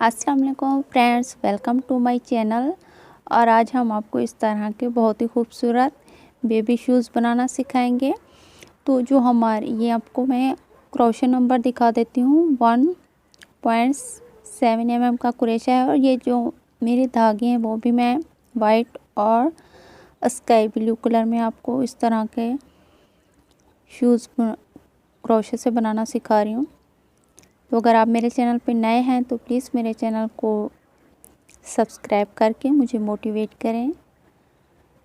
अस्सलाम वालेकुम friends, welcome to my channel. और आज हम आपको इस तरह के बहुत ही खूबसूरत बेबी शूज़ बनाना सिखाएंगे। तो जो हमारे ये आपको मैं क्रोशे नंबर दिखा देती हूँ। 1.7 mm का क्रोशा है और ये जो मेरे धागे हैं वो भी मैं वाइट और स्काई ब्लू कलर में आपको इस तरह के शूज़ क्रोशे से बनाना सिखा रही हूँ। तो अगर आप मेरे चैनल पर नए हैं तो प्लीज़ मेरे चैनल को सब्सक्राइब करके मुझे मोटिवेट करें।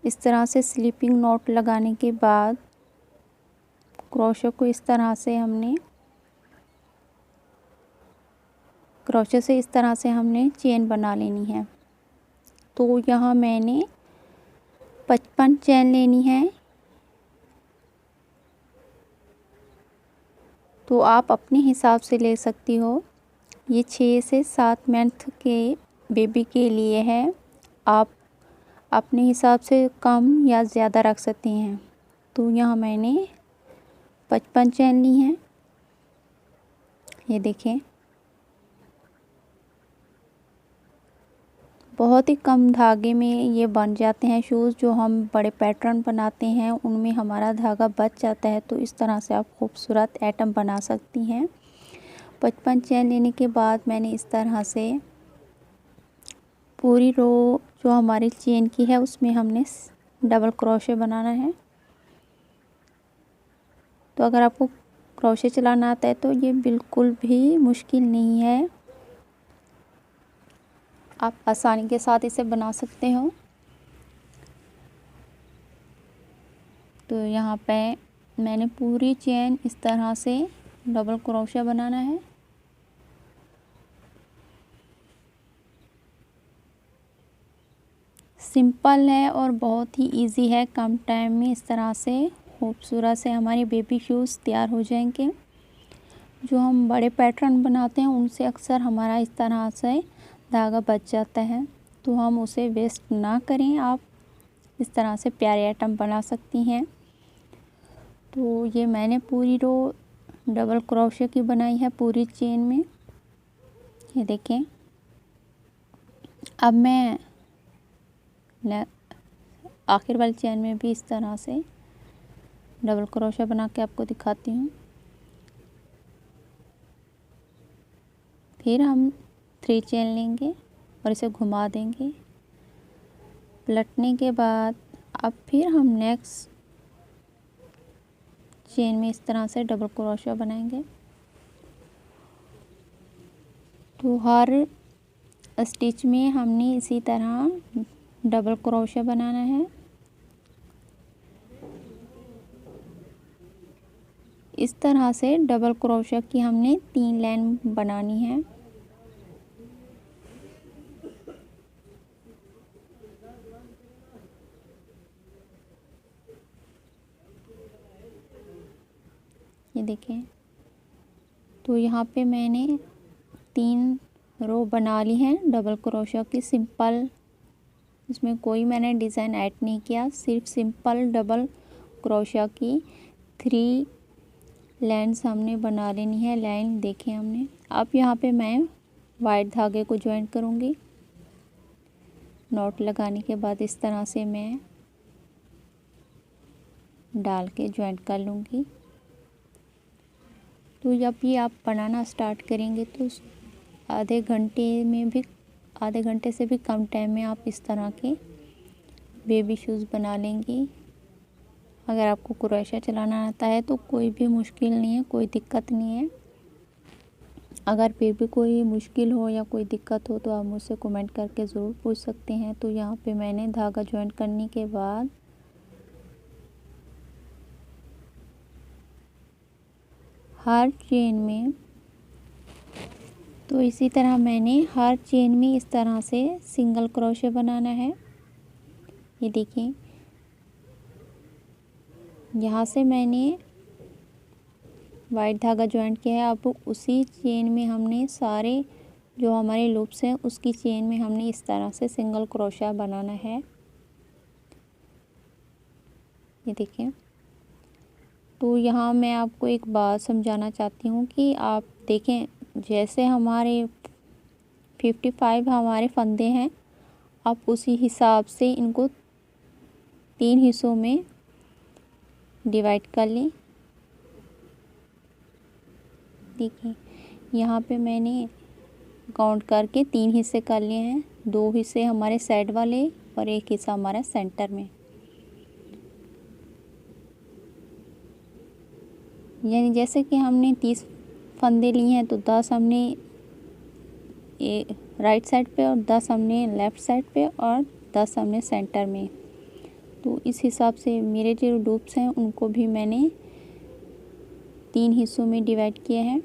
इस तरह से स्लीपिंग नॉट लगाने के बाद क्रोशे को इस तरह से हमने चेन बना लेनी है। तो यहाँ मैंने 55 चेन लेनी है। तो आप अपने हिसाब से ले सकती हो। ये 6 से 7 मंथ के बेबी के लिए है। आप अपने हिसाब से कम या ज़्यादा रख सकती हैं। तो यहाँ मैंने 55 चेन ली हैं। ये देखें, बहुत ही कम धागे में ये बन जाते हैं शूज़। जो हम बड़े पैटर्न बनाते हैं उनमें हमारा धागा बच जाता है। तो इस तरह से आप खूबसूरत आइटम बना सकती हैं। 55 चेन लेने के बाद मैंने इस तरह से पूरी रो जो हमारी चेन की है उसमें हमने डबल क्रोशे बनाना है। तो अगर आपको क्रोशे चलाना आता है तो ये बिल्कुल भी मुश्किल नहीं है, आप आसानी के साथ इसे बना सकते हो। तो यहाँ पे मैंने पूरी चेन इस तरह से डबल क्रोशा बनाना है। सिंपल है और बहुत ही इजी है। कम टाइम में इस तरह से खूबसूरत से हमारे बेबी शूज़ तैयार हो जाएंगे। जो हम बड़े पैटर्न बनाते हैं उनसे अक्सर हमारा इस तरह से धागा बच जाता है। तो हम उसे वेस्ट ना करें, आप इस तरह से प्यारे आइटम बना सकती हैं। तो ये मैंने पूरी रो डबल क्रोशे की बनाई है पूरी चेन में। ये देखें, अब मैं आखिर वाली चेन में भी इस तरह से डबल क्रोशा बना के आपको दिखाती हूँ। फिर हम 3 चेन लेंगे और इसे घुमा देंगे। पलटने के बाद अब फिर हम नेक्स्ट चेन में इस तरह से डबल क्रोशा बनाएंगे। तो हर स्टिच में हमने इसी तरह डबल क्रोशा बनाना है। इस तरह से डबल क्रोशा की हमने 3 लाइन बनानी है। ये देखें, तो यहाँ पे मैंने 3 रो बना ली हैं डबल क्रोशा की सिंपल। इसमें कोई मैंने डिज़ाइन ऐड नहीं किया, सिर्फ सिंपल डबल क्रोशा की 3 लाइन्स हमने बना लेनी है। लाइन देखें हमने। अब यहाँ पे मैं वाइट धागे को ज्वाइन करूँगी। नॉट लगाने के बाद इस तरह से मैं डाल के ज्वाइन कर लूँगी। तो जब ये आप बनाना स्टार्ट करेंगे तो आधे घंटे से भी कम टाइम में आप इस तरह के बेबी शूज़ बना लेंगी। अगर आपको क्रोशा चलाना आता है तो कोई भी मुश्किल नहीं है, कोई दिक्कत नहीं है। अगर फिर भी कोई मुश्किल हो या कोई दिक्कत हो तो आप मुझसे कमेंट करके ज़रूर पूछ सकते हैं। तो यहाँ पे मैंने धागा ज्वाइन करने के बाद हर चेन में, तो इसी तरह मैंने हर चेन में इस तरह से सिंगल क्रोशे बनाना है। ये देखिए, यहाँ से मैंने वाइट धागा ज्वाइंट किया है। अब उसी चेन में हमने सारे जो हमारे लूप्स हैं उसकी चेन में हमने इस तरह से सिंगल क्रोशा बनाना है। ये देखिए, तो यहाँ मैं आपको एक बात समझाना चाहती हूँ कि आप देखें, जैसे हमारे 55 हमारे फंदे हैं। आप उसी हिसाब से इनको 3 हिस्सों में डिवाइड कर लें। देखिए यहाँ पे मैंने काउंट करके 3 हिस्से कर लिए हैं, 2 हिस्से हमारे साइड वाले और 1 हिस्सा हमारा सेंटर में। यानी जैसे कि हमने 30 फंदे लिए हैं तो 10 हमने राइट साइड पे और 10 हमने लेफ़्ट साइड पे और 10 हमने सेंटर में। तो इस हिसाब से मेरे जो लूप्स हैं उनको भी मैंने 3 हिस्सों में डिवाइड किए हैं।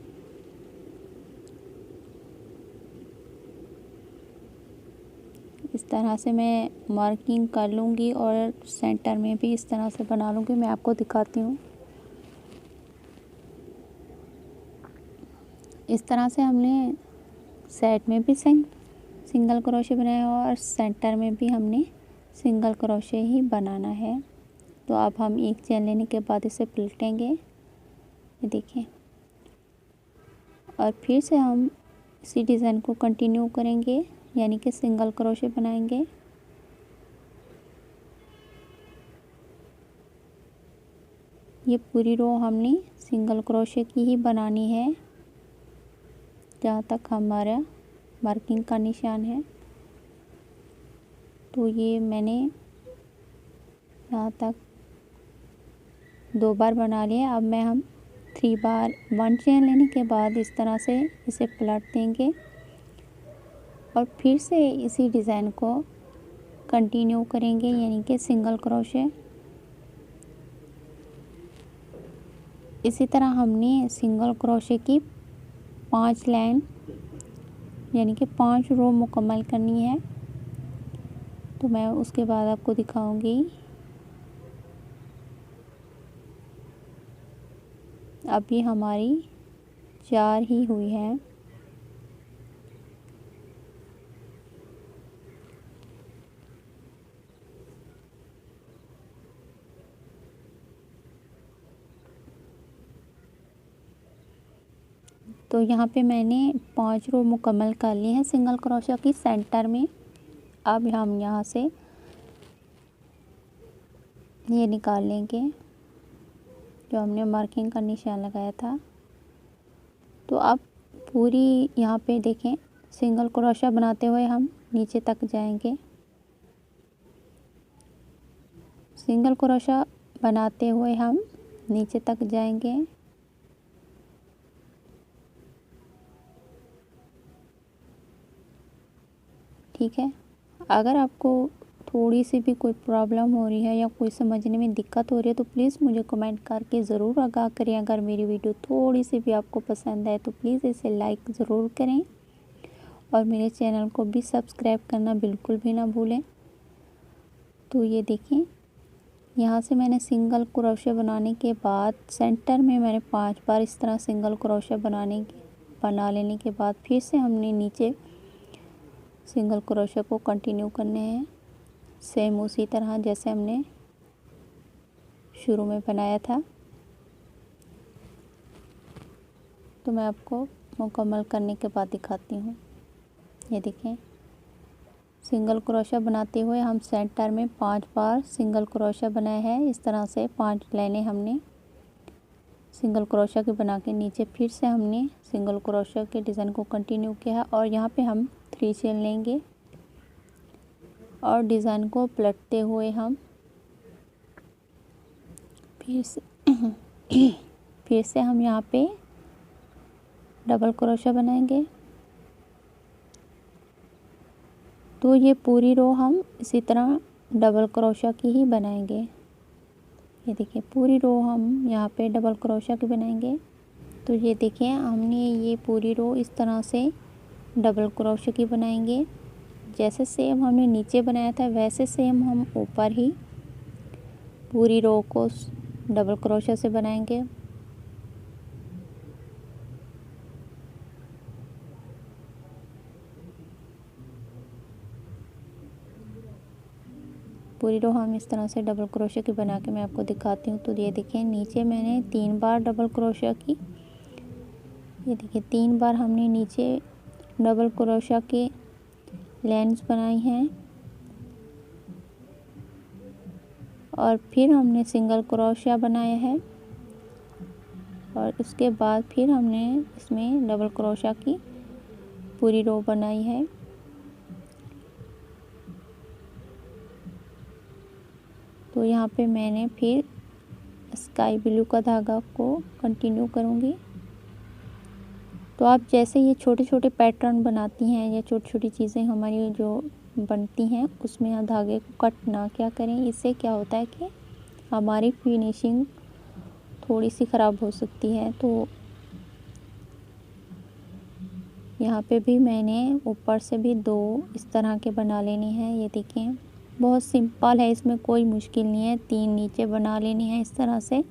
इस तरह से मैं मार्किंग कर लूँगी और सेंटर में भी इस तरह से बना लूँगी। मैं आपको दिखाती हूँ। इस तरह से हमने साइड में भी सिंगल क्रोशे बनाया और सेंटर में भी हमने सिंगल क्रोशे ही बनाना है। तो अब हम एक चेन लेने के बाद इसे पलटेंगे, ये देखिए, और फिर से हम इसी डिज़ाइन को कंटिन्यू करेंगे, यानी कि सिंगल क्रोशे बनाएंगे। ये पूरी रो हमने सिंगल क्रोशे की ही बनानी है जहाँ तक हमारा मार्किंग का निशान है। तो ये मैंने यहाँ तक 2 बार बना लिया। अब हम 3 बार 1 चेन लेने के बाद इस तरह से इसे पलट देंगे और फिर से इसी डिज़ाइन को कंटिन्यू करेंगे, यानी कि सिंगल क्रोशे। इसी तरह हमने सिंगल क्रोशे की 5 लाइन यानी कि 5 रो मुकम्मल करनी है। तो मैं उसके बाद आपको दिखाऊंगी। अभी हमारी 4 ही हुई हैं। तो यहाँ पे मैंने 5 रो मुकम्मल कर ली हैं सिंगल क्रोशे की सेंटर में। अब हम यहाँ से ये निकाल लेंगे जो हमने मार्किंग का निशान लगाया था। तो अब पूरी यहाँ पे देखें, सिंगल क्रोशा बनाते हुए हम नीचे तक जाएंगे। सिंगल क्रोशा बनाते हुए हम नीचे तक जाएंगे। ठीक है। अगर आपको थोड़ी सी भी कोई प्रॉब्लम हो रही है या कोई समझने में दिक्कत हो रही है तो प्लीज़ मुझे कमेंट करके ज़रूर आगाह करें। अगर मेरी वीडियो थोड़ी सी भी आपको पसंद आए तो प्लीज़ इसे लाइक ज़रूर करें और मेरे चैनल को भी सब्सक्राइब करना बिल्कुल भी ना भूलें। तो ये देखें, यहाँ से मैंने सिंगल क्रोशे बनाने के बाद सेंटर में मैंने 5 बार इस तरह सिंगल क्रोशे बना लेने के बाद फिर से हमने नीचे सिंगल क्रोशे को कंटिन्यू करने हैं, सेम उसी तरह जैसे हमने शुरू में बनाया था। तो मैं आपको मुकम्मल करने के बाद दिखाती हूँ। ये देखें, सिंगल क्रोशा बनाते हुए हम सेंटर में 5 बार सिंगल क्रोशा बनाया है। इस तरह से 5 लाइनें हमने सिंगल क्रोशा के बना के नीचे फिर से हमने सिंगल क्रोशा के डिज़ाइन को कंटिन्यू किया है और यहाँ पे हम 3 चेन लेंगे और डिज़ाइन को पलटते हुए हम फिर से हम यहाँ पे डबल क्रोशा बनाएंगे। तो ये पूरी रो हम इसी तरह डबल क्रोशा की ही बनाएंगे। ये देखिए, पूरी रो हम यहाँ पे डबल क्रोशा की बनाएंगे। तो ये देखिए, हमने ये पूरी रो इस तरह से डबल क्रोशे की बनाएंगे। जैसे सेम हमने नीचे बनाया था वैसे सेम हम ऊपर ही पूरी रो को डबल क्रोशे से बनाएंगे। पूरी रो हम इस तरह से डबल क्रोशे की बना के मैं आपको दिखाती हूँ। तो ये देखिए, नीचे मैंने 3 बार डबल क्रोशे की। ये देखिए, 3 बार हमने नीचे डबल क्रोशा की लाइंस बनाई हैं और फिर हमने सिंगल क्रोशा बनाया है और उसके बाद फिर हमने इसमें डबल क्रोशा की पूरी रो बनाई है। तो यहाँ पे मैंने फिर स्काई ब्लू का धागा को कंटिन्यू करूँगी। तो आप जैसे ये छोटे छोटे पैटर्न बनाती हैं या छोटी छोटी चीज़ें हमारी जो बनती हैं उसमें आप धागे को कट ना क्या करें। इससे क्या होता है कि हमारी फिनिशिंग थोड़ी सी ख़राब हो सकती है। तो यहाँ पे भी मैंने ऊपर से भी 2 इस तरह के बना लेने हैं। ये देखिए बहुत सिंपल है, इसमें कोई मुश्किल नहीं है। 3 नीचे बना लेनी है इस तरह से,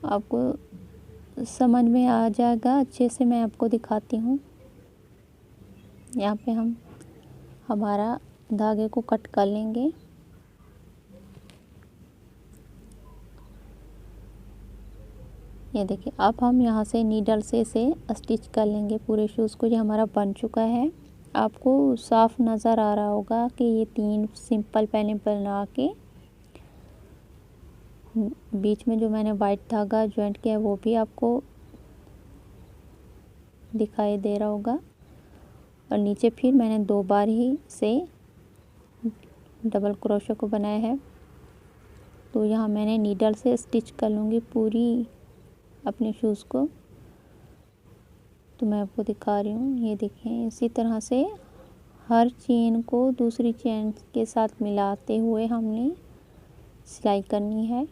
आपको समझ में आ जाएगा अच्छे से। मैं आपको दिखाती हूँ। यहाँ पे हम हमारा धागे को कट कर लेंगे। ये देखिए अब हम यहाँ से नीडल से इसे स्टिच कर लेंगे पूरे शूज़ को। ये हमारा बन चुका है। आपको साफ नज़र आ रहा होगा कि ये 3 सिंपल पहले बना के बीच में जो मैंने वाइट धागा जॉइंट किया है वो भी आपको दिखाई दे रहा होगा। और नीचे फिर मैंने 2 बार ही से डबल क्रोशे को बनाया है। तो यहाँ मैंने नीडल से स्टिच कर लूँगी पूरी अपने शूज़ को। तो मैं आपको दिखा रही हूँ। ये देखें इसी तरह से हर चेन को दूसरी चेन के साथ मिलाते हुए हमने सिलाई करनी है।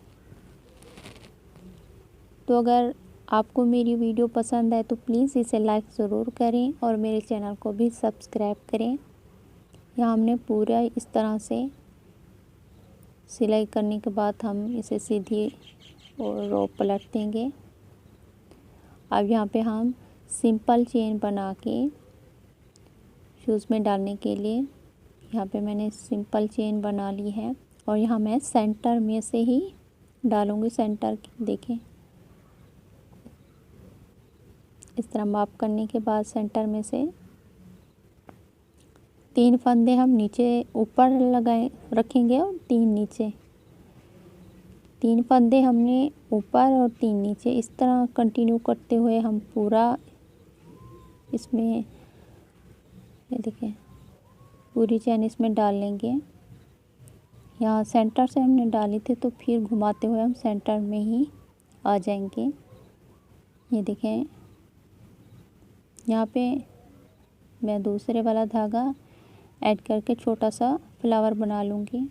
तो अगर आपको मेरी वीडियो पसंद है तो प्लीज़ इसे लाइक ज़रूर करें और मेरे चैनल को भी सब्सक्राइब करें। यहाँ हमने पूरा इस तरह से सिलाई करने के बाद हम इसे सीधी और रो पलट देंगे। अब यहाँ पे हम सिंपल चेन बना के शूज़ में डालने के लिए यहाँ पे मैंने सिंपल चेन बना ली है और यहाँ मैं सेंटर में से ही डालूँगी। सेंटर की देखें इस तरह माप करने के बाद सेंटर में से 3 फंदे हम नीचे ऊपर लगाए रखेंगे और 3 नीचे। 3 फंदे हमने ऊपर और 3 नीचे इस तरह कंटिन्यू करते हुए हम पूरा इसमें ये देखें पूरी चैन इसमें डाल लेंगे। यहाँ सेंटर से हमने डाली थी तो फिर घुमाते हुए हम सेंटर में ही आ जाएंगे। ये देखें यहाँ पे मैं दूसरे वाला धागा ऐड करके छोटा सा फ्लावर बना लूँगी।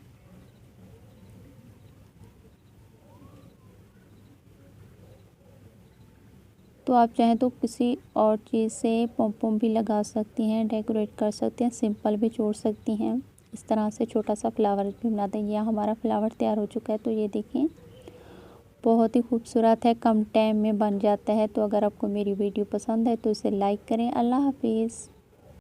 तो आप चाहें तो किसी और चीज़ से पॉम पॉम भी लगा सकती हैं, डेकोरेट कर सकते हैं, सिंपल भी छोड़ सकती हैं। इस तरह से छोटा सा फ्लावर भी बना दें। यह हमारा फ्लावर तैयार हो चुका है। तो ये देखें बहुत ही खूबसूरत है, कम टाइम में बन जाता है। तो अगर आपको मेरी वीडियो पसंद है तो इसे लाइक करें। अल्लाह हाफिज़।